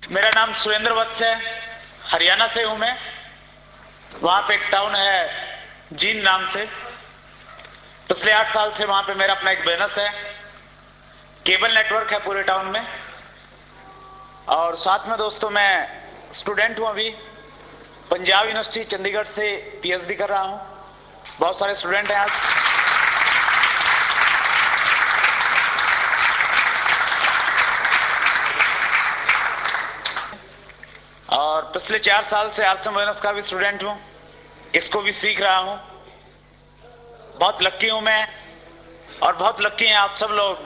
मेरा नाम सुरेंद्र वत्स है, हरियाणा से हूं मैं। वहां पे एक टाउन है जींद नाम से। पिछले 8 साल से वहां पे मेरा अपना एक बिजनेस है, केबल नेटवर्क है पूरे टाउन में। और साथ में दोस्तों मैं स्टूडेंट हूं, अभी पंजाब यूनिवर्सिटी चंडीगढ़ से पीएचडी कर रहा हूं। बहुत सारे स्टूडेंट हैं आज। और पिछले 4 साल से आर्ट्स एंड बिजनेस का भी स्टूडेंट हूं, इसको भी सीख रहा हूं। बहुत लक्की हूं मैं, और बहुत लक्की हैं आप सब लोग,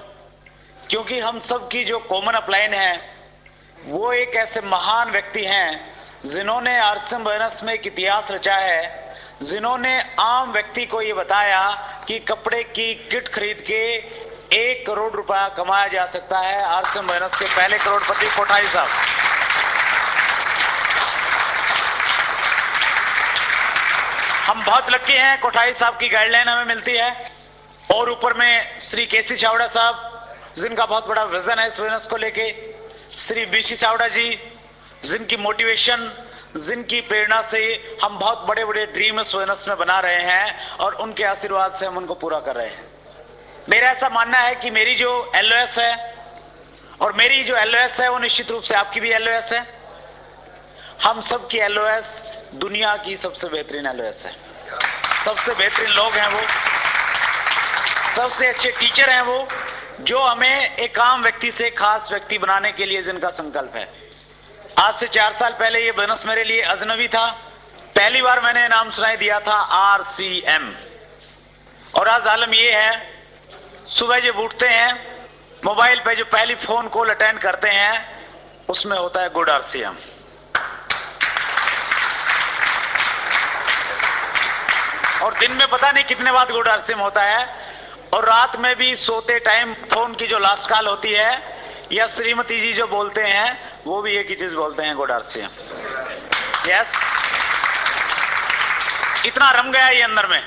क्योंकि हम सब की जो कॉमन अपलाइन है वो एक ऐसे महान व्यक्ति हैं जिन्होंने आर्ट्स एंड बिजनेस में एक इतिहास रचा है, जिन्होंने आम व्यक्ति को ये बताया कि कपड़े की किट खरीद के 1 करोड़ रुपया कमाया जा सकता है। आर्ट्स एंड बिजनेस के पहले करोड़पति कोठारी साहब। हम बहुत लकी हैं, कोठारी साहब की गाइडलाइन हमें मिलती है। और ऊपर में श्री केसी चावड़ा साहब, जिनका बहुत बड़ा विजन है इस बिजनेस को लेके, श्री बीसी चावड़ा जी, जिनकी मोटिवेशन, जिनकी प्रेरणा से हम बहुत बड़े बड़े ड्रीम इस बिजनेस में बना रहे हैं, और उनके आशीर्वाद से हम उनको पूरा कर रहे हैं। मेरा ऐसा मानना है कि मेरी जो एलओएस है, और मेरी जो एलओएस है वो निश्चित रूप से आपकी भी एलओएस है। हम सब की एलओएस दुनिया की सबसे बेहतरीन एलओएस है। सबसे बेहतरीन लोग हैं वो, सबसे अच्छे टीचर हैं वो, जो हमें एक आम व्यक्ति से खास व्यक्ति बनाने के लिए जिनका संकल्प है। आज से 4 साल पहले ये बिजनेस मेरे लिए अजनबी था। पहली बार मैंने नाम सुनाई दिया था RCM। और आज आलम ये है, सुबह जब उठते हैं मोबाइल पे जो पहली फोन कॉल अटेंड करते हैं उसमें होता है गुड RCM। और दिन में पता नहीं कितने बार गुड RCM होता है, और रात में भी सोते टाइम फोन की जो लास्ट कॉल होती है या श्रीमती जी जो बोलते हैं वो भी एक ही चीज बोलते हैं, गुड RCM। यस, इतना रम गया ये अंदर में।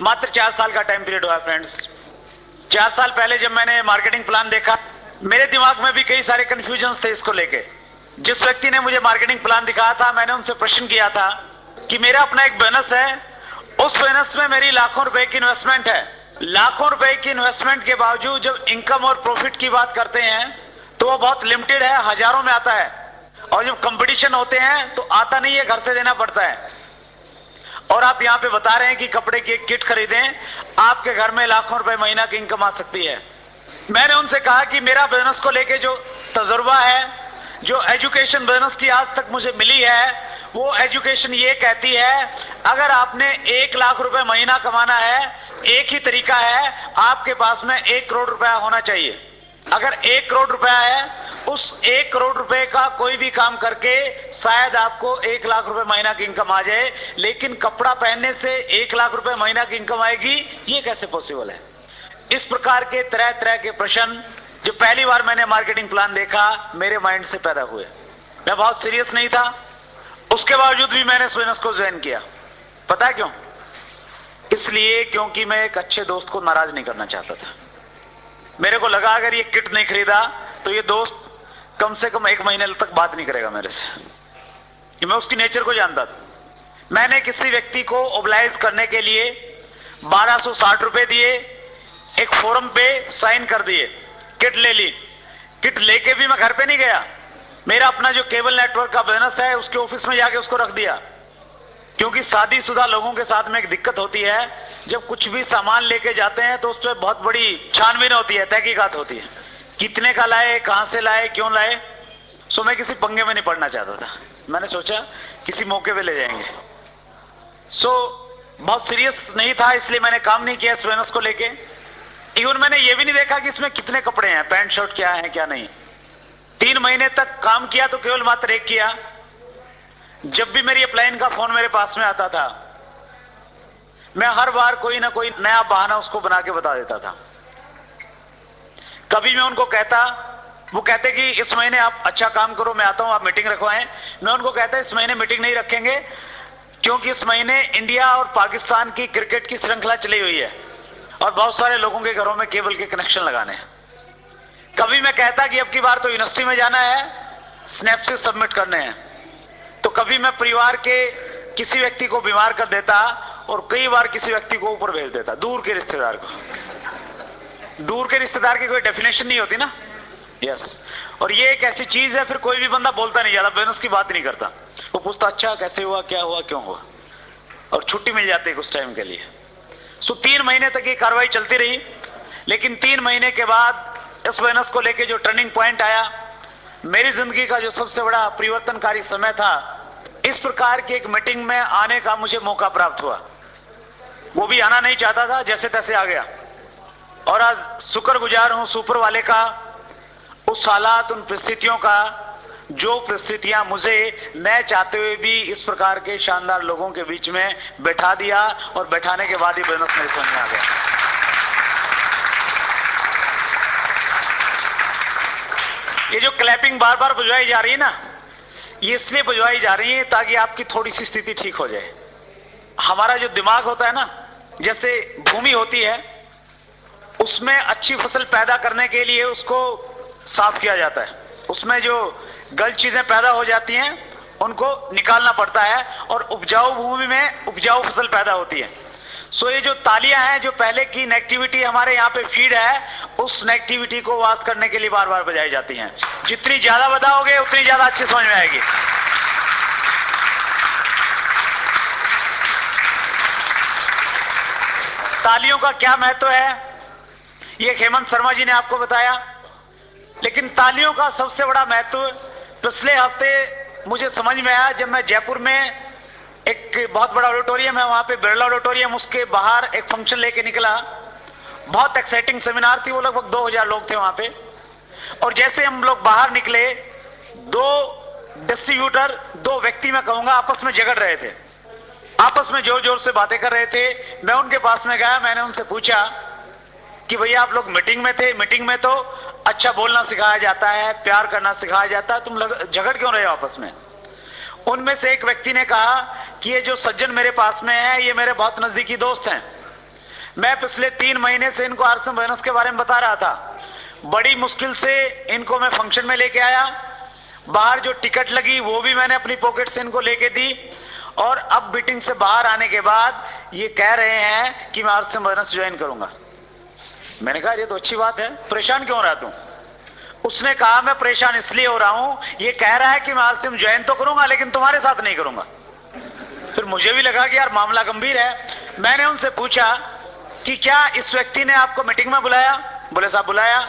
मात्र 4 साल का टाइम पीरियड हुआ फ्रेंड्स। 4 साल पहले जब मैंने मार्केटिंग प्लान देखा, मेरे दिमाग में भी कई सारे कंफ्यूजन थे इसको लेके। जिस व्यक्ति ने मुझे मार्केटिंग प्लान दिखाया था, मैंने उनसे प्रश्न किया था कि मेरा अपना एक बिजनेस है, उस बिजनेस में मेरी लाखों रुपए की इन्वेस्टमेंट है। लाखों रुपए की इन्वेस्टमेंट के बावजूद जब इनकम और प्रॉफिट की बात करते हैं तो वो बहुत लिमिटेड है, हजारों में आता है। और जब कंपटीशन होते हैं तो आता नहीं है, घर से देना पड़ता है। और आप यहां पे बता रहे हैं कि कपड़े की एक किट खरीदें, आपके घर में लाखों रुपए महीना की इनकम आ सकती है। मैंने उनसे कहा कि मेरा बिजनेस को लेके जो तजुर्बा है, जो एजुकेशन बिजनेस की आज तक मुझे मिली है, वो एजुकेशन ये कहती है अगर आपने 1 लाख रुपए महीना कमाना है, एक ही तरीका है, आपके पास में 1 करोड़ रुपया होना चाहिए। अगर 1 करोड़ रुपया है, उस 1 करोड़ रुपए का कोई भी काम करके शायद आपको 1 लाख रुपए महीना की इनकम आ जाए, लेकिन कपड़ा पहनने से 1 लाख रुपए महीना की इनकम आएगी, ये कैसे पॉसिबल है? इस प्रकार के तरह तरह के प्रश्न जो पहली बार मैंने मार्केटिंग प्लान देखा मेरे माइंड से पैदा हुए। मैं बहुत सीरियस नहीं था, उसके बावजूद भी मैंने इस बिजनेस को ज्वाइन किया। पता है क्यों? इसलिए क्योंकि मैं एक अच्छे दोस्त को नाराज नहीं करना चाहता था। मेरे को लगा अगर ये किट नहीं खरीदा तो ये दोस्त कम से कम 1 महीने तक बात नहीं करेगा मेरे से। मैं उसकी नेचर को जानता था। मैंने किसी व्यक्ति को ओबलाइज करने के लिए 1260 रुपए दिए, एक फोरम पे साइन कर दिए, किट ले ली। किट लेके भी मैं घर पे नहीं गया, मेरा अपना जो केबल नेटवर्क का बिजनेस है उसके ऑफिस में जाके उसको रख दिया। क्योंकि शादीशुदा लोगों के साथ में एक दिक्कत होती है, जब कुछ भी सामान लेके जाते हैं तो उस पर बहुत बड़ी छानबीन होती है, तहकीकात होती है, कितने का लाए, कहां से लाए, क्यों लाए। सो मैं किसी पंगे में नहीं पड़ना चाहता था। मैंने सोचा किसी मौके पे ले जाएंगे। सो बहुत सीरियस नहीं था, इसलिए मैंने काम नहीं किया इस बिजनेस को लेके। इवन मैंने ये भी नहीं देखा कि इसमें कितने कपड़े हैं, पैंट शर्ट क्या है क्या नहीं। 3 महीने तक काम किया तो केवल मात्र एक किया। जब भी मेरी अपलाइन का फोन मेरे पास में आता था, मैं हर बार कोई ना कोई नया बहाना उसको बना के बता देता था। कभी मैं उनको कहता, वो कहते कि इस महीने आप अच्छा काम करो, मैं आता हूं, आप मीटिंग रखवाएं। मैं उनको कहता इस महीने मीटिंग नहीं रखेंगे, क्योंकि इस महीने इंडिया और पाकिस्तान की क्रिकेट की श्रृंखला चली हुई है और बहुत सारे लोगों के घरों में केबल के कनेक्शन लगाने हैं। कभी मैं कहता कि अब की बार तो यूनिवर्सिटी में जाना है, स्नैप्सिस सबमिट करने हैं, तो कभी मैं परिवार के किसी व्यक्ति को बीमार कर देता और कई बार किसी व्यक्ति को ऊपर भेज देता, दूर के रिश्तेदार को। दूर के रिश्तेदार की कोई डेफिनेशन नहीं होती ना। यस, और ये एक ऐसी चीज है, फिर कोई भी बंदा बोलता नहीं, ज्यादा बिजनेस की बात नहीं करता, वो पूछता अच्छा कैसे हुआ, क्या हुआ, क्यों हुआ, और छुट्टी मिल जाती है कुछ टाइम के लिए। सो 3 महीने तक ये कार्रवाई चलती रही, लेकिन 3 महीने के बाद इस बिजनेस को लेके जो टर्निंग पॉइंट आया, मेरी जिंदगी का जो सबसे बड़ा परिवर्तनकारी समय था, इस प्रकार की एक मीटिंग में आने का मुझे मौका प्राप्त हुआ। वो भी आना नहीं चाहता था, जैसे तैसे आ गया, और आज शुक्रगुजार हूं सुपर वाले का, उस हालात, उन परिस्थितियों का, जो परिस्थितियां मुझे न चाहते हुए भी इस प्रकार के शानदार लोगों के बीच में बैठा दिया, और बैठाने के बाद ही बिजनेस मेरे समझ में आ गया। ये जो क्लैपिंग बार बार बजवाई जा रही है ना, ये इसलिए बजवाई जा रही है ताकि आपकी थोड़ी सी स्थिति ठीक हो जाए। हमारा जो दिमाग होता है ना, जैसे भूमि होती है, उसमें अच्छी फसल पैदा करने के लिए उसको साफ किया जाता है, उसमें जो गलत चीजें पैदा हो जाती हैं उनको निकालना पड़ता है, और उपजाऊ भूमि में उपजाऊ फसल पैदा होती है। सो ये जो तालियां हैं, जो पहले की नेगेटिविटी हमारे यहाँ पे फीड है, उस नेगेटिविटी को वाश करने के लिए बार बार बजाई जाती हैं। जितनी ज्यादा बजाओगे उतनी ज्यादा अच्छी समझ में आएगी। तालियों का क्या महत्व है, ये हेमंत शर्मा जी ने आपको बताया, लेकिन तालियों का सबसे बड़ा महत्व पिछले हफ्ते मुझे समझ में आया, जब मैं जयपुर में एक बहुत बड़ा ऑडिटोरियम है, वहां पे बिरला ऑडिटोरियम, उसके बाहर एक फंक्शन लेके निकला। बहुत एक्साइटिंग सेमिनार थी, वो लगभग 2000 लोग थे वहां पे। और जैसे हम लोग बाहर निकले, 2 डिस्ट्रीब्यूटर, 2 व्यक्ति मैं कहूंगा, आपस में झगड़ रहे थे, आपस में जोर जोर से बातें कर रहे थे। मैं उनके पास में गया, मैंने उनसे पूछा कि भैया आप लोग मीटिंग में थे, मीटिंग में तो अच्छा बोलना सिखाया जाता है, प्यार करना सिखाया जाता है, तुम झगड़ क्यों रहे हो आपस में? उनमें से एक व्यक्ति ने कहा कि ये जो सज्जन मेरे पास में है, ये मेरे बहुत नजदीकी दोस्त हैं। मैं पिछले 3 महीने से इनको आरएसएम बिजनेस के बारे में बता रहा था। बड़ी मुश्किल से इनको मैं फंक्शन में लेके आया, बाहर जो टिकट लगी वो भी मैंने अपनी पॉकेट से इनको लेके दी, और अब मीटिंग से बाहर आने के बाद ये कह रहे हैं कि मैं आरएसएम बिजनेस ज्वाइन करूंगा। मैंने कहा ये तो अच्छी बात है, परेशान क्यों रहा तू? उसने कहा मैं परेशान इसलिए हो रहा हूं, ये कह रहा है कि मैं आरएसएम ज्वाइन तो करूंगा लेकिन तुम्हारे साथ नहीं करूंगा। फिर मुझे भी लगा कि यार मामला गंभीर है। मैंने उनसे पूछा कि क्या इस व्यक्ति ने आपको मीटिंग में बुलाया? बोले साहब बुलाया।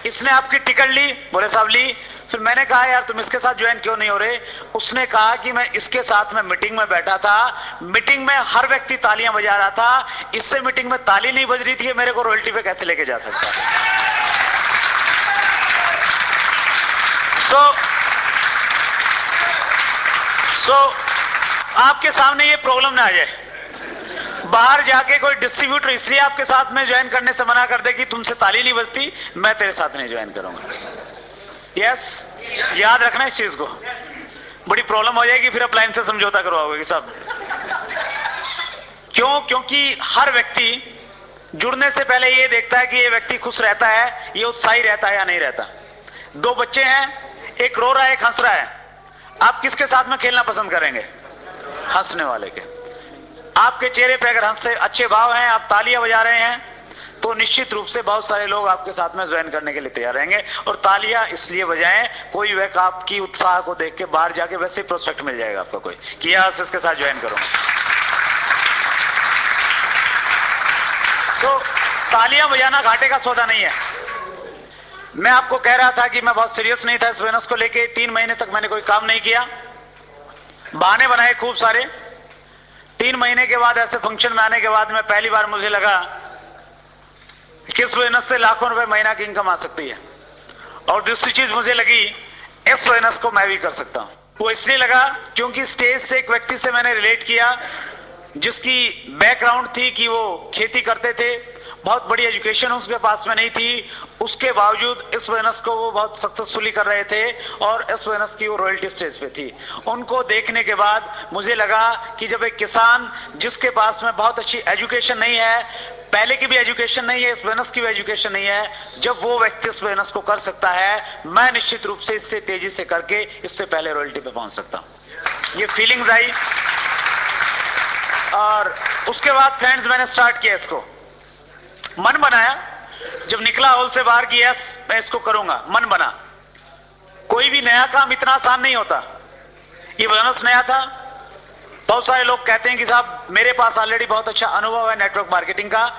इसने आपकी टिकट ली? बोले साहब ली। फिर मैंने कहा यार तुम इसके साथ ज्वाइन क्यों नहीं हो रहे? उसने कहा कि मैं इसके साथ में मीटिंग में बैठा था, मीटिंग में हर व्यक्ति तालियां बजा रहा था, इससे मीटिंग में ताली नहीं बज रही थी, मेरे को रॉयल्टी पे कैसे लेके जा सकता? सो आपके सामने ये प्रॉब्लम ना आ जाए, बाहर जाके कोई डिस्ट्रीब्यूटर इसलिए आपके साथ में ज्वाइन करने से मना कर दे कि तुमसे ताली नहीं बजती, मैं तेरे साथ नहीं ज्वाइन करूंगा। यस, याद रखना इस चीज को, बड़ी प्रॉब्लम हो जाएगी, फिर अप्लायंस से समझौता करवाओगे सब। क्यों? क्योंकि हर व्यक्ति जुड़ने से पहले ये देखता है कि ये व्यक्ति खुश रहता है, ये उत्साही रहता है या नहीं रहता। 2 बच्चे हैं, एक रो रहा है एक हंस रहा है, आप किसके साथ में खेलना पसंद करेंगे? हंसने वाले के। आपके चेहरे पे अगर हंस से अच्छे भाव हैं, आप तालियां बजा रहे हैं, तो निश्चित रूप से बहुत सारे लोग आपके साथ में ज्वाइन करने के लिए तैयार रहेंगे। और तालियां इसलिए बजाएं, कोई व्यक्ति आपकी उत्साह को देख के बाहर जाके वैसे ही प्रोस्पेक्ट मिल जाएगा आपका कोई कि यस इसके साथ ज्वाइन करूंगा। तो तालियां बजाना घाटे का सौदा नहीं है। मैं आपको कह रहा था कि मैं बहुत सीरियस नहीं था इस बिजनेस को लेके। 3 महीने तक मैंने कोई काम नहीं किया, बहाने बनाए खूब सारे। 3 महीने के बाद ऐसे फंक्शन में आने के बाद में पहली बार मुझे लगा किस बिजनेस से लाखों रुपए महीना की इनकम आ सकती है। और दूसरी चीज मुझे लगी, इस बिजनेस को मैं भी कर सकता हूं। वो इसलिए लगा क्योंकि स्टेज से एक व्यक्ति से मैंने रिलेट किया जिसकी बैकग्राउंड थी कि वो खेती करते थे, बहुत बड़ी एजुकेशन उसके पास में नहीं थी, उसके बावजूद इस बिजनेस को वो बहुत सक्सेसफुली कर रहे थे और इस बिजनेस की वो रॉयल्टी स्टेज पे थी। उनको देखने के बाद मुझे लगा कि जब एक किसान जिसके पास में बहुत अच्छी एजुकेशन नहीं है, पहले की भी एजुकेशन नहीं है, इस बिजनेस की भी एजुकेशन नहीं है। जब वो व्यक्ति इस बिजनेस को कर सकता है, मैं निश्चित रूप से इससे तेजी से करके इससे पहले रॉयल्टी पे पहुंच सकता हूं। ये फीलिंग्स आई और उसके बाद फ्रेंड्स मैंने स्टार्ट किया, इसको मन बनाया। जब निकला हॉल से बाहर की यस मैं इसको करूंगा, मन बना। कोई भी नया काम इतना आसान नहीं होता। ये बिजनेस नया था। बहुत सारे लोग कहते हैं कि साहब मेरे पास ऑलरेडी बहुत अच्छा अनुभव है नेटवर्क मार्केटिंग का,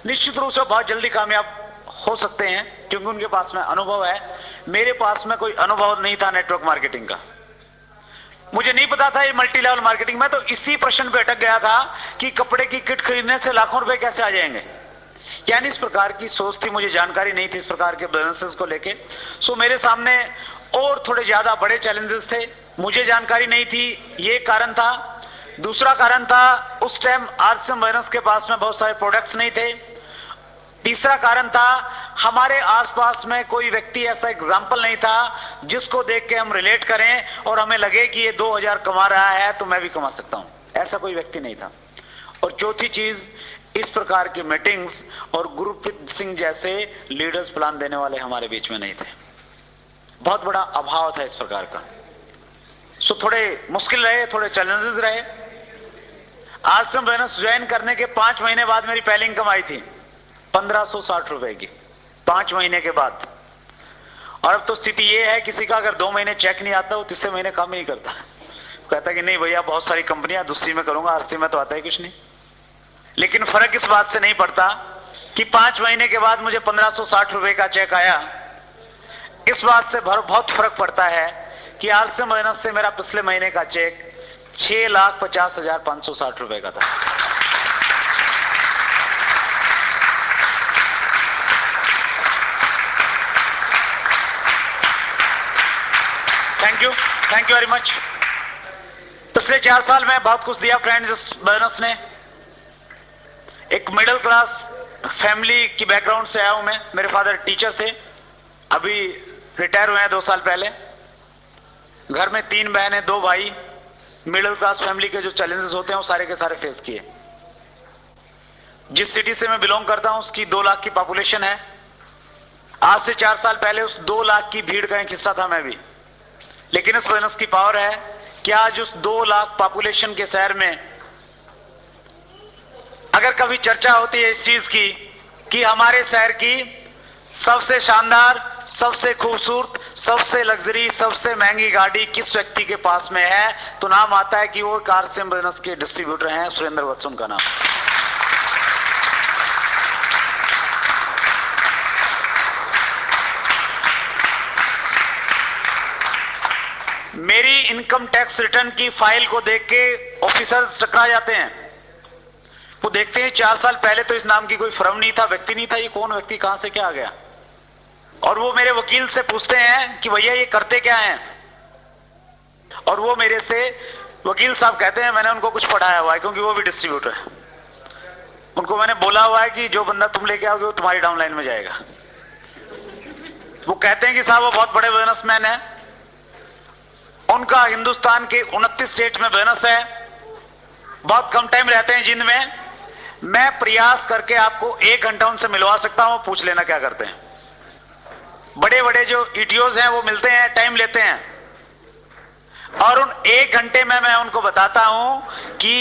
निश्चित रूप से बहुत जल्दी कामयाब हो सकते हैं क्योंकि उनके पास में अनुभव है। मेरे पास में कोई अनुभव नहीं था नेटवर्क मार्केटिंग का। मुझे नहीं पता था ये मल्टी लेवल मार्केटिंग। मैं तो इसी प्रश्न पे अटक गया था कि कपड़े की किट खरीदने से लाखों रुपए कैसे आ जाएंगे। यानी इस प्रकार की सोच थी, मुझे जानकारी नहीं थी इस प्रकार के बिजनेसेस को लेके। सो मेरे सामने और थोड़े ज्यादा बड़े चैलेंजेस थे, मुझे जानकारी नहीं थी, ये कारण था। दूसरा कारण था उस टाइम आरसीएम बिजनेस के पास में बहुत सारे प्रोडक्ट्स नहीं थे। तीसरा कारण था हमारे आसपास में कोई व्यक्ति ऐसा एग्जाम्पल नहीं था जिसको देख के हम रिलेट करें और हमें लगे कि ये 2000 कमा रहा है तो मैं भी कमा सकता हूं। ऐसा कोई व्यक्ति नहीं था। और चौथी चीज, इस प्रकार की मीटिंग्स और गुरप्रीत सिंह जैसे लीडर्स प्लान देने वाले हमारे बीच में नहीं थे। बहुत बड़ा अभाव था इस प्रकार का। सो थोड़े मुश्किल रहे, थोड़े चैलेंजेस रहे। आश्रम बिजनेस ज्वाइन करने के 5 महीने बाद मेरी पहली इनकम आई थी 1560 रुपए की, 5 महीने के बाद। और अब तो स्थिति यह है, किसी का अगर 2 महीने चेक नहीं आता वो तीसरे महीने काम ही नहीं करता। कहता कि नहीं भैया बहुत सारी कंपनियां, दूसरी में करूंगा, आरसी में तो आता है कुछ नहीं। लेकिन फर्क इस बात से नहीं पड़ता कि 5 महीने के बाद मुझे 1560 रुपए का चेक आया। इस बात से बहुत फर्क पड़ता है कि आरसी बिजनेस से मेरा पिछले महीने का चेक 6,50,560 रुपए का था। Thank you very much. पिछले 4 साल में बहुत कुछ दिया फ्रेंड्स इस बिजनेस ने। एक मिडिल क्लास फैमिली की बैकग्राउंड से आया हूं मैं। मेरे फादर टीचर थे, अभी रिटायर हुए हैं 2 साल पहले। घर में 3 बहनें 2 भाई। मिडिल क्लास फैमिली के जो चैलेंजेस होते हैं वो सारे के सारे फेस किए। जिस सिटी से मैं बिलोंग करता हूं उसकी 2 लाख की पॉपुलेशन है। आज से 4 साल पहले उस 2 लाख की भीड़ का एक हिस्सा था मैं भी। लेकिन इस बिजनेस की पावर है कि आज उस 2 लाख पॉपुलेशन के शहर में अगर कभी चर्चा होती है इस चीज की कि हमारे शहर की सबसे शानदार, सबसे खूबसूरत, सबसे लग्जरी, सबसे महंगी गाड़ी किस व्यक्ति के पास में है, तो नाम आता है कि वो आरसीएम बिजनेस के डिस्ट्रीब्यूटर हैं, सुरेंद्र वत्स उनका नाम। मेरी इनकम टैक्स रिटर्न की फाइल को देख के ऑफिसर्स चकरा जाते हैं। वो देखते हैं 4 साल पहले तो इस नाम की कोई फर्म नहीं था, व्यक्ति नहीं था, ये कौन व्यक्ति कहां से क्या आ गया। और वो मेरे वकील से पूछते हैं कि भैया ये करते क्या हैं। और वो मेरे से वकील साहब कहते हैं मैंने उनको कुछ पढ़ाया हुआ है, क्योंकि वो भी डिस्ट्रीब्यूटर है। उनको मैंने बोला हुआ है कि जो बंदा तुम लेके आओगे वो तुम्हारी डाउनलाइन में जाएगा। वो कहते हैं कि साहब वो बहुत बड़े बिजनेसमैन है, उनका हिंदुस्तान के 29 स्टेट में बिजनेस है, बहुत कम टाइम रहते हैं जिंद में। मैं प्रयास करके आपको 1 घंटा उनसे मिलवा सकता हूं, पूछ लेना क्या करते हैं। बड़े बड़े जो ईटीओज हैं वो मिलते हैं, टाइम लेते हैं और उन 1 घंटे में मैं उनको बताता हूं कि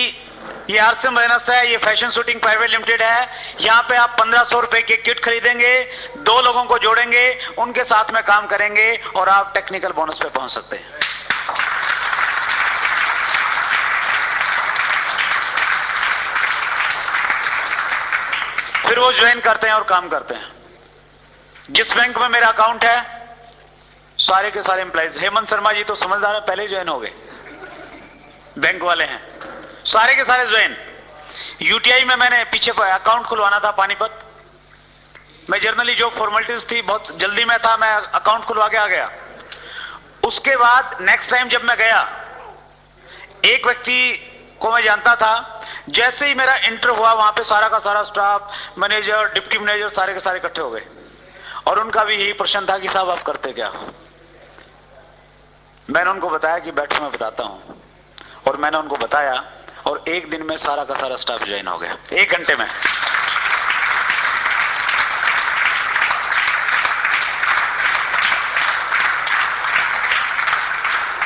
ये आरसीएम बिजनेस है, ये फैशन शूटिंग प्राइवेट लिमिटेड है, यहां पे आप 1500 रुपए की किट खरीदेंगे, 2 लोगों को जोड़ेंगे, उनके साथ में काम करेंगे और आप टेक्निकल बोनस पे पहुंच सकते हैं। फिर वो ज्वाइन करते हैं और काम करते हैं। जिस बैंक में मेरा अकाउंट है सारे के सारे एम्प्लॉइज, हेमंत शर्मा जी तो समझदार है, पहले ही ज्वाइन हो गए, बैंक वाले हैं, सारे के सारे ज्वाइन। यूटीआई में मैंने पीछे अकाउंट खुलवाना था पानीपत, मैं जर्नली जो फॉर्मेलिटीज थी बहुत जल्दी में था, मैं अकाउंट खुलवा के आ गया। उसके बाद नेक्स्ट टाइम जब मैं गया, एक व्यक्ति को मैं जानता था, जैसे ही मेरा इंटर हुआ वहां पे सारा का सारा स्टाफ, मैनेजर, डिप्टी मैनेजर सारे के सारे इकट्ठे हो गए और उनका भी यही प्रश्न था कि साहब आप करते क्या हो। मैंने उनको बताया कि बैठो मैं बताता हूं, और मैंने उनको बताया और 1 दिन में सारा का सारा स्टाफ ज्वाइन हो गया, 1 घंटे में।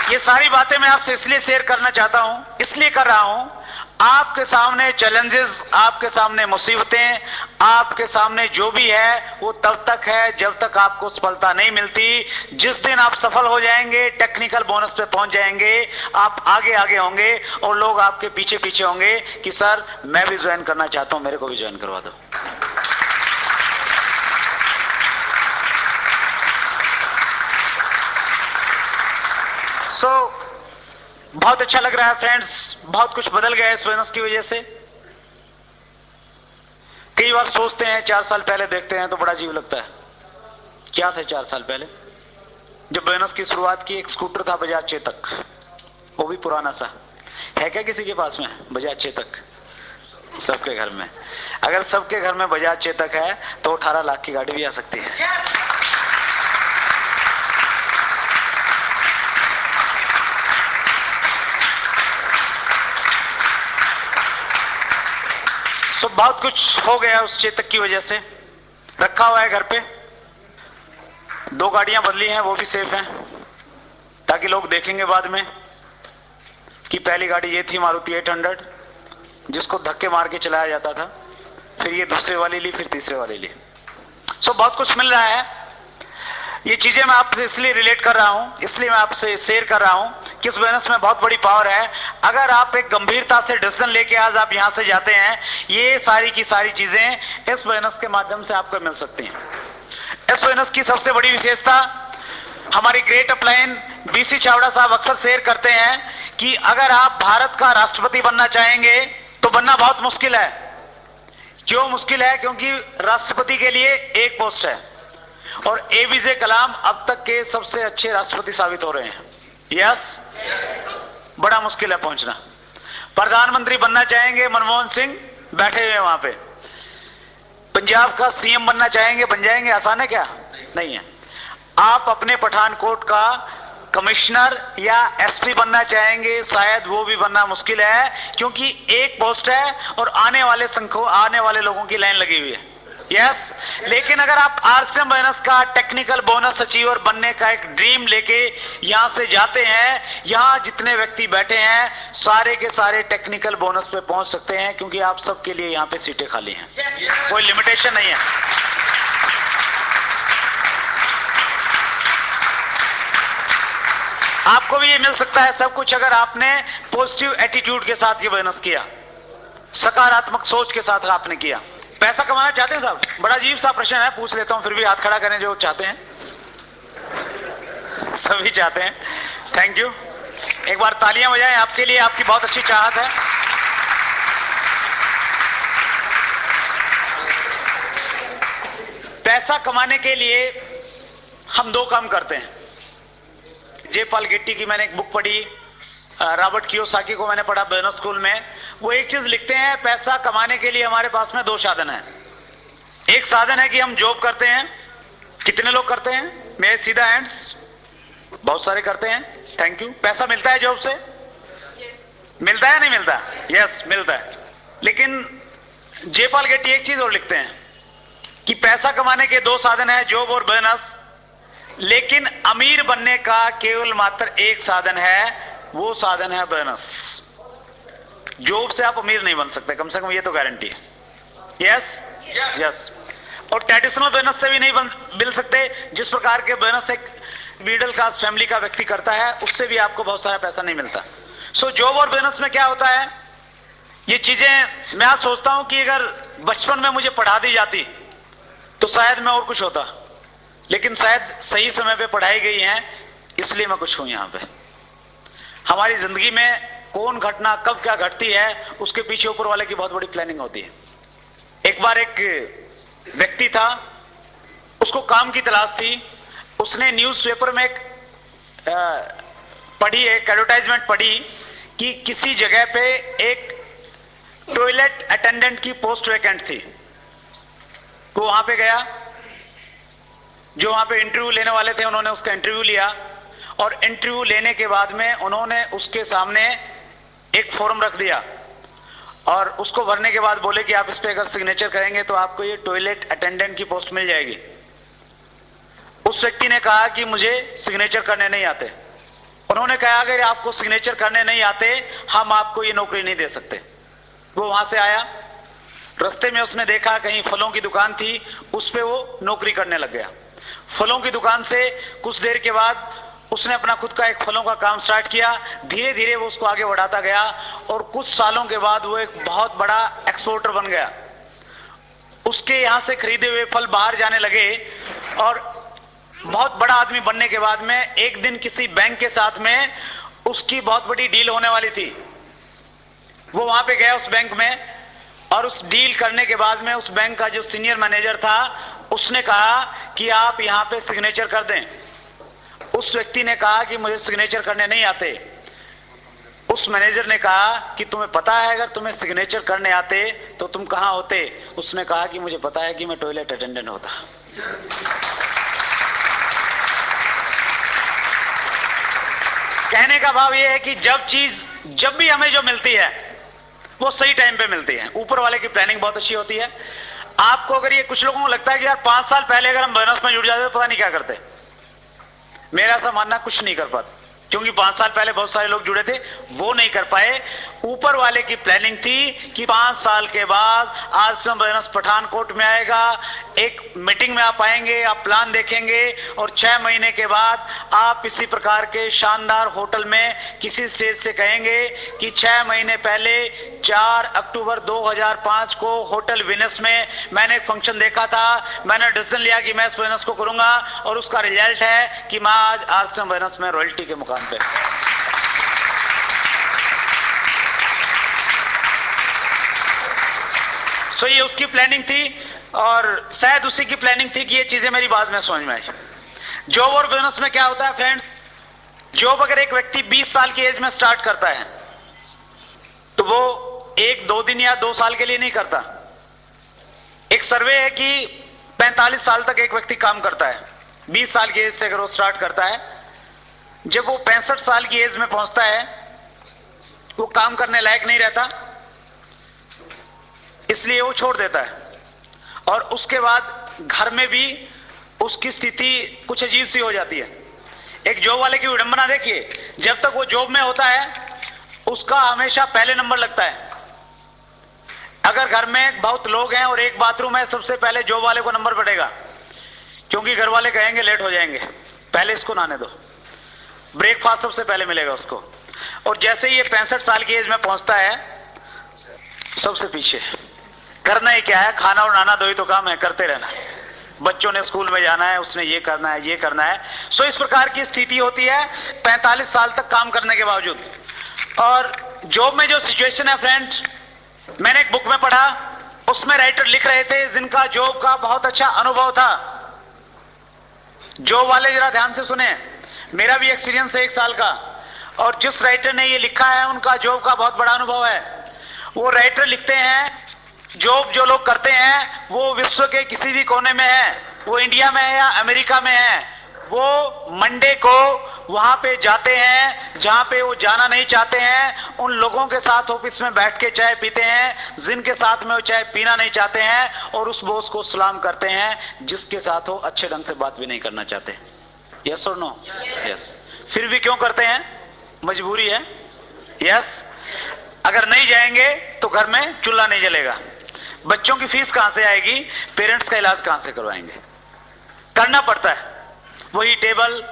ये सारी बातें मैं आपसे इसलिए शेयर करना चाहता हूं, इसलिए कर रहा हूं, आपके सामने चैलेंजेस, आपके सामने मुसीबतें, आपके सामने जो भी है वो तब तक है जब तक आपको सफलता नहीं मिलती। जिस दिन आप सफल हो जाएंगे, टेक्निकल बोनस पे पहुंच जाएंगे, आप आगे आगे होंगे और लोग आपके पीछे पीछे होंगे कि सर मैं भी ज्वाइन करना चाहता हूं, मेरे को भी ज्वाइन करवा दो। बहुत अच्छा लग रहा है फ्रेंड्स, बहुत कुछ बदल गया है इस बोनस की वजह से। कई बार सोचते हैं, 4 साल पहले देखते हैं तो बड़ा अजीब लगता है, क्या था 4 साल पहले जब बोनस की शुरुआत की? एक स्कूटर था बजाज चेतक, वो भी पुराना सा। है क्या किसी के पास में बजाज चेतक? सबके घर में। अगर सबके घर में बजाज चेतक है तो 18 लाख की गाड़ी भी आ सकती है। तो बहुत कुछ हो गया उस चेतक की वजह से। रखा हुआ है घर पे, 2 गाड़ियां बदली हैं, वो भी सेफ हैं, ताकि लोग देखेंगे बाद में कि पहली गाड़ी ये थी मारुति 800 जिसको धक्के मार के चलाया जाता था, फिर ये दूसरे वाली ली, फिर तीसरे वाली ली। सो बहुत कुछ मिल रहा है। ये चीजें मैं आपसे इसलिए रिलेट कर रहा हूं, इसलिए मैं आपसे शेयर कर रहा हूं कि इस बिजनेस में बहुत बड़ी पावर है। अगर आप एक गंभीरता से डिसीजन लेके आज आप यहां से जाते हैं, ये सारी की सारी चीजें इस बिजनेस के माध्यम से आपको मिल सकती हैं। इस बिजनेस की सबसे बड़ी विशेषता, हमारी ग्रेट अपलाइन बीसी चावड़ा साहब अक्सर शेयर करते हैं कि अगर आप भारत का राष्ट्रपति बनना चाहेंगे तो बनना बहुत मुश्किल है। क्यों मुश्किल है? क्योंकि राष्ट्रपति के लिए एक पोस्ट है और एपीजे कलाम अब तक के सबसे अच्छे राष्ट्रपति साबित हो रहे हैं। यस, बड़ा मुश्किल है पहुंचना। प्रधानमंत्री बनना चाहेंगे, मनमोहन सिंह बैठे हुए हैं वहां पे। पंजाब का सीएम बनना चाहेंगे, बन जाएंगे? आसान है क्या? नहीं है। आप अपने पठानकोट का कमिश्नर या एसपी बनना चाहेंगे, शायद वो भी बनना मुश्किल है, क्योंकि एक पोस्ट है और आने वाले लोगों की लाइन लगी हुई है। यस, लेकिन अगर आप आरसीएम बोनस का टेक्निकल बोनस अचीवर बनने का एक ड्रीम लेके यहां से जाते हैं, यहां जितने व्यक्ति बैठे हैं सारे के सारे टेक्निकल बोनस पे पहुंच सकते हैं, क्योंकि आप सबके लिए यहां पे सीटें खाली हैं, कोई लिमिटेशन नहीं है। आपको भी ये मिल सकता है सब कुछ, अगर आपने पॉजिटिव एटीट्यूड के साथ ये बोनस किया, सकारात्मक सोच के साथ आपने किया। पैसा कमाना चाहते हैं साहब? बड़ा अजीब सा प्रश्न है, पूछ लेता हूं, फिर भी हाथ खड़ा करें जो चाहते हैं। सभी चाहते हैं, थैंक यू। एक बार तालियां बजाएं आपके लिए, आपकी बहुत अच्छी चाहत है। पैसा कमाने के लिए हम 2 काम करते हैं। जे पॉल गेट्टी की मैंने एक बुक पढ़ी, रॉबर्ट कियोसाकी को मैंने पढ़ा बिजनेस स्कूल में। वो एक चीज लिखते हैं, पैसा कमाने के लिए हमारे पास में 2 साधन है। एक साधन है कि हम जॉब करते हैं। कितने लोग करते हैं? मेरे सीधा हैंड्स, बहुत सारे करते हैं, थैंक यू। पैसा मिलता है जॉब से? मिलता है नहीं मिलता? यस, मिलता है। लेकिन जे पॉल गेट्टी एक चीज और लिखते हैं कि पैसा कमाने के 2 साधन है, जॉब और बिजनेस, लेकिन अमीर बनने का केवल मात्र एक साधन है, वो साधन है बिजनेस। जॉब से आप अमीर नहीं बन सकते, कम से कम ये तो गारंटी है। Yes yes. और ट्रेडिशनल बिजनेस से भी नहीं मिल सकते। जिस प्रकार के बिजनेस एक मिडिल क्लास फैमिली का व्यक्ति करता है, उससे भी आपको बहुत सारा पैसा नहीं मिलता। सो जॉब और बिजनेस में क्या होता है, ये चीजें मैं आज सोचता हूं कि अगर बचपन में मुझे पढ़ा दी जाती तो शायद मैं और कुछ होता, लेकिन शायद सही समय पे पढ़ाई गई है, इसलिए मैं कुछ हूं यहां पे। हमारी जिंदगी में कौन घटना कब क्या घटती है, उसके पीछे ऊपर वाले की बहुत बड़ी प्लानिंग होती है। एक बार एक व्यक्ति था, उसको काम की तलाश थी। उसने न्यूज़पेपर में एक एडवर्टाइजमेंट पढ़ी कि किसी जगह पे एक टॉयलेट अटेंडेंट की पोस्ट वैकेंट थी। वो वहां पे गया, जो वहां पे इंटरव्यू लेने वाले थे उन्होंने उसका इंटरव्यू लिया, और इंटरव्यू लेने के बाद में उन्होंने उसके सामने एक फॉर्म रख दिया और उसको भरने के बाद बोले कि आप इस पे अगर सिग्नेचर करेंगे तो आपको ये टॉयलेट अटेंडेंट की पोस्ट मिल जाएगी। उस व्यक्ति ने कहा कि मुझे सिग्नेचर करने नहीं आते। उन्होंने कहा अगर आपको सिग्नेचर करने नहीं आते हम आपको ये नौकरी नहीं दे सकते। वो वहां से आया, रास्ते में उसने देखा कहीं फलों की दुकान थी, उस पे वो नौकरी करने लग गया। फलों की दुकान से कुछ देर के बाद उसने अपना खुद का एक फलों का काम स्टार्ट किया। धीरे धीरे वो उसको आगे बढ़ाता गया और कुछ सालों के बाद वो एक बहुत बड़ा एक्सपोर्टर बन गया। उसके यहां से खरीदे हुए फल बाहर जाने लगे और बहुत बड़ा आदमी बनने के बाद में एक दिन किसी बैंक के साथ में उसकी बहुत बड़ी डील होने वाली थी। वो वहां पे गया उस बैंक में और उस डील करने के बाद में उस बैंक का जो सीनियर मैनेजर था उसने कहा कि आप यहां पे सिग्नेचर कर दें। उस व्यक्ति ने कहा कि मुझे सिग्नेचर करने नहीं आते। उस मैनेजर ने कहा कि तुम्हें पता है अगर तुम्हें सिग्नेचर करने आते तो तुम कहां होते? उसने कहा कि मुझे पता है कि मैं टॉयलेट अटेंडेंट होता। कहने का भाव यह है कि जब भी हमें जो मिलती है वो सही टाइम पे मिलती है। ऊपर वाले की प्लानिंग बहुत अच्छी होती है। आपको अगर ये कुछ लोगों को लगता है कि यार 5 साल पहले अगर हम बोनस में जुड़ जाते तो पता नहीं क्या करते, मेरा ऐसा मानना कुछ नहीं कर पाते, क्योंकि 5 साल पहले बहुत सारे लोग जुड़े थे, वो नहीं कर पाए। ऊपर वाले की प्लानिंग थी कि 5 साल के बाद आश्रम बोनस पठानकोट में आएगा। एक मीटिंग में आप आएंगे, आप प्लान देखेंगे और 6 महीने के बाद आप इसी प्रकार के शानदार होटल में किसी स्टेज से कहेंगे कि 6 महीने पहले 4 अक्टूबर 2005 को होटल विनस में मैंने एक फंक्शन देखा था, मैंने डिसीजन लिया कि मैं इस बोनस को करूंगा और उसका रिजल्ट है कि मैं आज आश्रम बोनस में रॉयल्टी के मुकाम पे। तो ये उसकी प्लानिंग थी और शायद उसी की प्लानिंग थी कि ये चीजें मेरी बाद में समझ में आई। जॉब और बिजनेस में क्या होता है फ्रेंड्स, जॉब अगर एक व्यक्ति 20 साल की एज में स्टार्ट करता है तो वो 1-2 दिन या 2 साल के लिए नहीं करता। एक सर्वे है कि 45 साल तक एक व्यक्ति काम करता है। 20 साल की एज से अगर वो स्टार्ट करता है, जब वो 65 साल की एज में पहुंचता है वो काम करने लायक नहीं रहता, इसलिए वो छोड़ देता है। और उसके बाद घर में भी उसकी स्थिति कुछ अजीब सी हो जाती है। एक जॉब वाले की विडंबना देखिए, जब तक वो जॉब में होता है उसका हमेशा पहले नंबर लगता है। अगर घर में बहुत लोग हैं और एक बाथरूम है, सबसे पहले जॉब वाले को नंबर पड़ेगा, क्योंकि घर वाले कहेंगे लेट हो जाएंगे, पहले इसको नहाने दो। ब्रेकफास्ट सबसे पहले मिलेगा उसको। और जैसे ही ये 65 साल की एज में पहुंचता है सबसे पीछे। करना ही क्या है, खाना और नहाना 2 ही तो काम है, करते रहना। बच्चों ने स्कूल में जाना है, उसने ये करना है, ये करना है। सो इस प्रकार की स्थिति होती है 45 साल तक काम करने के बावजूद। और जॉब में जो सिचुएशन है फ्रेंड्स, मैंने एक बुक में पढ़ा, उसमें राइटर लिख रहे थे जिनका जॉब का बहुत अच्छा अनुभव था। जॉब वाले जरा ध्यान से सुने, मेरा भी एक्सपीरियंस है 1 साल का, और जिस राइटर ने ये लिखा है उनका जॉब का बहुत बड़ा अनुभव है। वो राइटर लिखते हैं जॉब जो लोग करते हैं वो विश्व के किसी भी कोने में है, वो इंडिया में है या अमेरिका में है, वो मंडे को वहां पे जाते हैं जहां पे वो जाना नहीं चाहते हैं। उन लोगों के साथ ऑफिस में बैठ के चाय पीते हैं जिनके साथ में वो चाय पीना नहीं चाहते हैं, और उस बॉस को सलाम करते हैं जिसके साथ वो अच्छे ढंग से बात भी नहीं करना चाहते। यस और नो? यस। फिर भी क्यों करते हैं? मजबूरी है। यस। अगर नहीं जाएंगे तो घर में चूल्हा नहीं जलेगा, बच्चों की फीस कहां से आएगी, पेरेंट्स का इलाज कहां से करवाएंगे। करना पड़ता है, वही टेबल,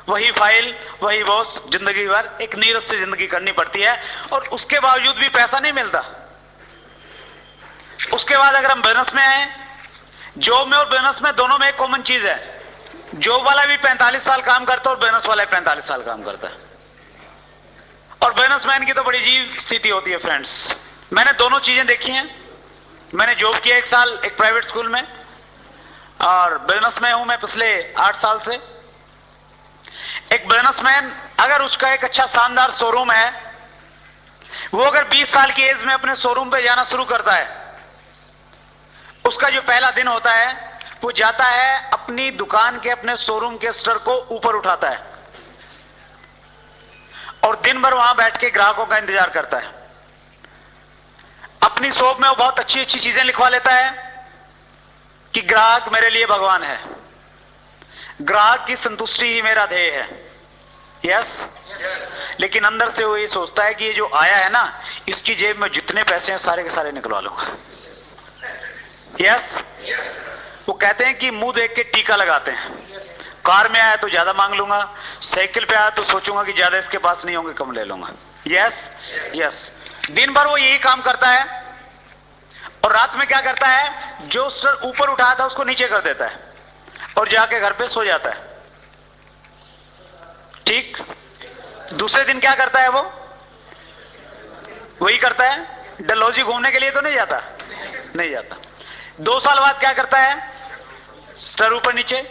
वही फाइल, वही बॉस, जिंदगी भर एक नीरस से जिंदगी करनी पड़ती है, और उसके बावजूद भी पैसा नहीं मिलता। उसके बाद अगर हम बिजनेस में आए, जॉब में और बिजनेस में दोनों में एक कॉमन चीज है, जॉब वाला भी 45 साल काम करता है और बिजनेस वाला 45 साल काम करता है। और बिजनेसमैन की तो बड़ी अजीब स्थिति होती है फ्रेंड्स। मैंने दोनों चीजें देखी हैं। मैंने जॉब किया 1 साल एक प्राइवेट स्कूल में, और बिजनेस में हूं मैं पिछले 8 साल से। एक बिजनेसमैन अगर उसका एक अच्छा शानदार शोरूम है, वो अगर 20 साल की एज में अपने शोरूम पे जाना शुरू करता है, उसका जो पहला दिन होता है वो जाता है अपनी दुकान के, अपने शोरूम के स्टर को ऊपर उठाता है और दिन भर वहां बैठ के ग्राहकों का इंतजार करता है। अपनी शॉप में वो बहुत अच्छी अच्छी चीजें लिखवा लेता है कि ग्राहक मेरे लिए भगवान है, ग्राहक की संतुष्टि ही मेरा ध्येय है। यस। लेकिन अंदर से वो ये सोचता है कि ये जो आया है ना, इसकी जेब में जितने पैसे हैं सारे के सारे निकलवा लूंगा। यस। वो कहते हैं कि मुंह देख के टीका लगाते हैं। कार में आया तो ज्यादा मांग लूंगा, साइकिल पे आया तो सोचूंगा कि ज्यादा इसके पास नहीं होंगे, कम ले लूंगा। Yes yes. दिन भर वो यही काम करता है और रात में क्या करता है, जो सर ऊपर उठाया था उसको नीचे कर देता है और जाके घर पे सो जाता है। ठीक। दूसरे दिन क्या करता है, वो वही करता है। डलहौजी घूमने के लिए तो नहीं जाता, नहीं जाता। 2 साल बाद क्या करता है, स्टर ऊपर नीचे।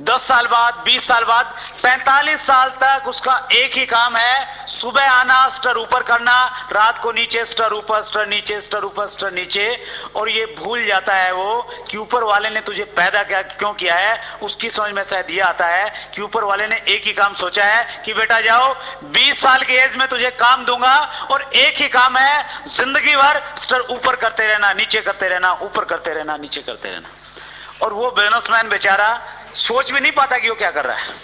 10 साल बाद, 20 साल बाद, 45 साल तक उसका एक ही काम है, सुबह आना, स्टर ऊपर करना, रात को नीचे, स्टर ऊपर, स्टर नीचे, स्टर ऊपर, स्टर नीचे। और ये भूल जाता है वो कि ऊपर वाले ने तुझे पैदा क्यों किया है। उसकी समझ में शायद ये आता है कि ऊपर वाले ने एक ही काम सोचा है कि बेटा जाओ, 20 साल की एज में तुझे काम दूंगा और एक ही काम है, जिंदगी भर स्टर ऊपर करते रहना, नीचे करते रहना, ऊपर करते रहना, नीचे करते रहना। और वो बिजनेसमैन बेचारा सोच भी नहीं पाता कि वो क्या कर रहा है।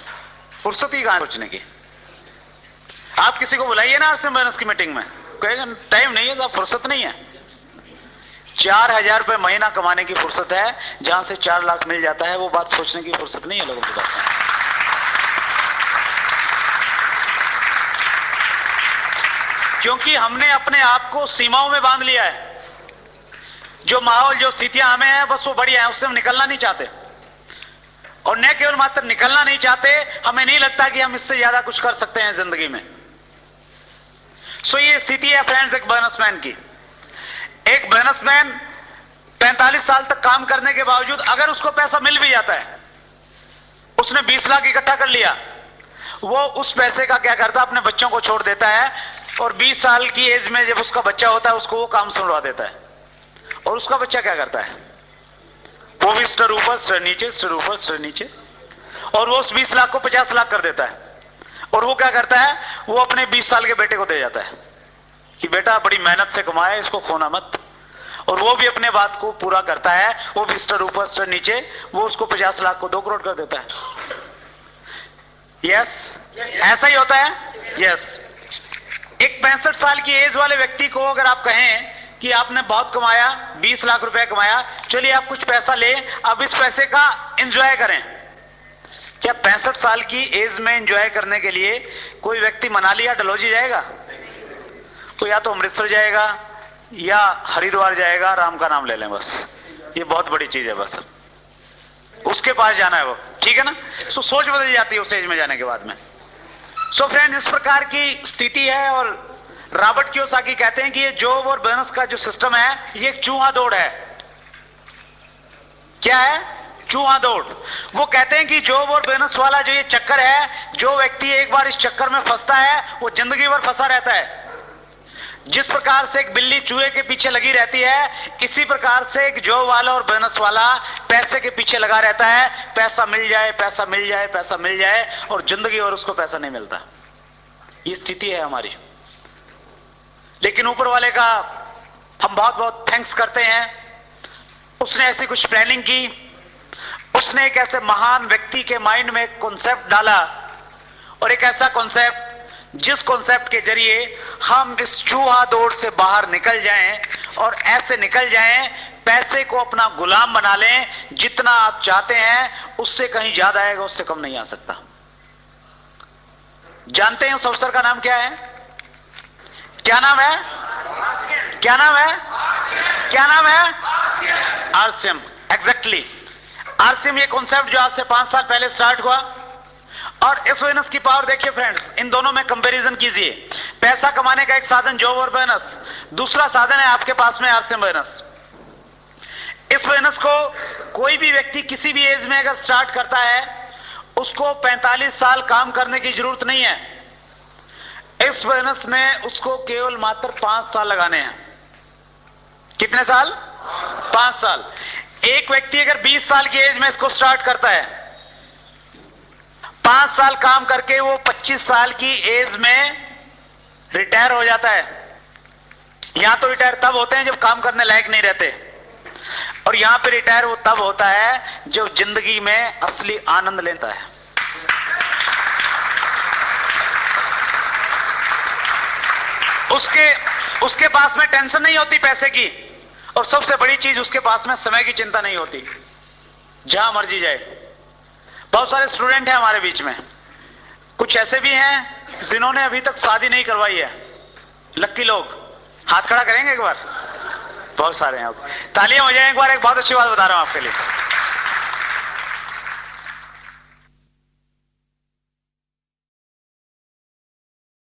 फुर्सत ही कहां सोचने की। आप किसी को बुलाइए ना आरसीएम बिजनेस की मीटिंग में, कहेगा टाइम नहीं है साहब, फुर्सत नहीं है। 4,000 रुपए महीना कमाने की फुर्सत है, जहां से 4 लाख मिल जाता है वो बात सोचने की फुर्सत नहीं है लोगों के पास। क्योंकि हमने अपने आप को सीमाओं में बांध लिया है। जो माहौल, जो स्थितियां हमें है, बस वो बढ़िया है, उससे हम निकलना नहीं चाहते। और न केवल मात्र निकलना नहीं चाहते, हमें नहीं लगता कि हम इससे ज्यादा कुछ कर सकते हैं जिंदगी में। सो ये स्थिति है फ्रेंड्स एक बिजनेसमैन की। एक बिजनेसमैन 45 साल तक काम करने के बावजूद अगर उसको पैसा मिल भी जाता है, उसने 20 लाख इकट्ठा कर लिया, वो उस पैसे का क्या करता है, अपने बच्चों को छोड़ देता है और 20 साल की एज में जब उसका बच्चा होता है उसको वो काम सुनवा देता है। और उसका बच्चा क्या करता है, वो भी स्टर ऊपर, स्टर नीचे, स्टर ऊपर, स्टर नीचे। और वो उस 20 लाख को 50 लाख कर देता है। और वो क्या करता है, वो अपने 20 साल के बेटे को दे जाता है कि बेटा बड़ी मेहनत से कमाया, इसको खोना मत। और वो भी अपने बात को पूरा करता है, वो भी स्टर ऊपर, स्टर नीचे, वो उसको 50 लाख को 2 करोड़ कर देता है। यस, ऐसा ही होता है। यस। एक 65 साल की एज वाले व्यक्ति को अगर आप कहें कि आपने बहुत कमाया, 20 लाख रुपए कमाया, चलिए आप कुछ पैसा ले, अब इस पैसे का एंजॉय करें। क्या 65 साल की एज में एंजॉय करने के लिए कोई व्यक्ति मनाली या डलहौजी जाएगा? तो या तो अमृतसर जाएगा या हरिद्वार जाएगा, राम का नाम ले लें बस, ये बहुत बड़ी चीज है, बस उसके पास जाना है वो, ठीक है ना। सो सोच बदल जाती है उस एज में जाने के बाद में। सो फ्रेंड्स, इस प्रकार की स्थिति है। और रॉबर्ट कियोसाकी कहते हैं कि ये जॉब और बिजनेस का जो सिस्टम है, ये एक चूहा दौड़ है। क्या है? चूहा दौड़। वो कहते हैं कि जॉब और बिजनेस वाला जो ये चक्कर है, जो व्यक्ति एक बार इस चक्कर में फंसता है वो जिंदगी भर फंसा रहता है। जिस प्रकार से एक बिल्ली चूहे के पीछे लगी रहती है, इसी प्रकार से एक जॉब वाला और बिजनेस वाला पैसे के पीछे लगा रहता है। पैसा मिल जाए, पैसा मिल जाए, पैसा मिल जाए, और जिंदगी भर उसको पैसा नहीं मिलता। ये स्थिति है हमारी। लेकिन ऊपर वाले का हम बहुत बहुत थैंक्स करते हैं, उसने ऐसी कुछ प्लानिंग की, उसने एक ऐसे महान व्यक्ति के माइंड में एक कॉन्सेप्ट डाला, और एक ऐसा कॉन्सेप्ट जिस कॉन्सेप्ट के जरिए हम इस चूहा दौड़ से बाहर निकल जाएं, और ऐसे निकल जाएं, पैसे को अपना गुलाम बना लें। जितना आप चाहते हैं उससे कहीं ज्यादा आएगा, उससे कम नहीं आ सकता। जानते हैं उस अवसर का नाम क्या है? क्या नाम है? क्या नाम है? क्या नाम है? आरसीएम। एग्जैक्टली। आरसीएम ये कॉन्सेप्ट जो आज से 5 साल पहले स्टार्ट हुआ, और इस बिजनेस की पावर देखिए फ्रेंड्स, इन दोनों में कंपैरिजन कीजिए। पैसा कमाने का एक साधन जॉब और बिजनेस, दूसरा साधन है आपके पास में आरसीएम बिजनेस। इस बिजनेस को कोई भी व्यक्ति किसी भी एज में अगर स्टार्ट करता है, उसको 45 साल काम करने की जरूरत नहीं है। इस बिजनेस में उसको केवल मात्र 5 साल लगाने हैं। कितने साल? 5 साल। एक व्यक्ति अगर 20 साल की एज में इसको स्टार्ट करता है, 5 साल काम करके वो 25 साल की एज में रिटायर हो जाता है। यहां तो रिटायर तब होते हैं जब काम करने लायक नहीं रहते, और यहां पे रिटायर वो तब होता है जब जिंदगी में असली आनंद लेता है। उसके पास में टेंशन नहीं होती पैसे की, और सबसे बड़ी चीज उसके पास में समय की चिंता नहीं होती, जहां मर्जी जाए। बहुत सारे स्टूडेंट हैं हमारे बीच में, कुछ ऐसे भी हैं जिन्होंने अभी तक शादी नहीं करवाई है। लक्की लोग हाथ खड़ा करेंगे एक बार? बहुत सारे हैं। तालियां हो जाए एक बार, एक बहुत अच्छी बात बता रहा हूं आपके लिए।